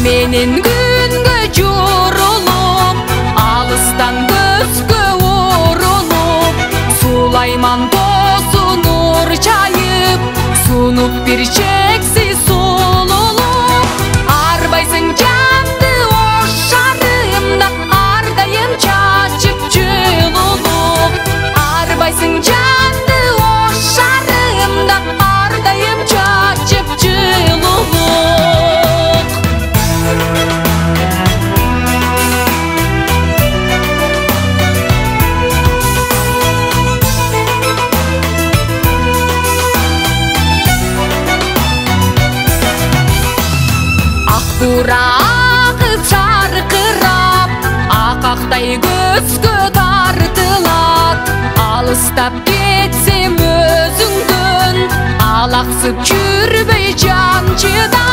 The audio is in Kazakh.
менен күнгө журулуп, алыстан көзгө урулуп, Сулайман тоосу нур чайып, сунуп бир чексиз сулулуп. Арбайсың жанды ош шарымда, ардайым чачып жылулуп. Арбайсың жанды ош шарымда, ардайым чачып жылулуп. Бура агып шаркырап, акактай көзгө тартылат. Алыстап кетсем өзүңдөн, алаксып жүрбөй жан чыдап.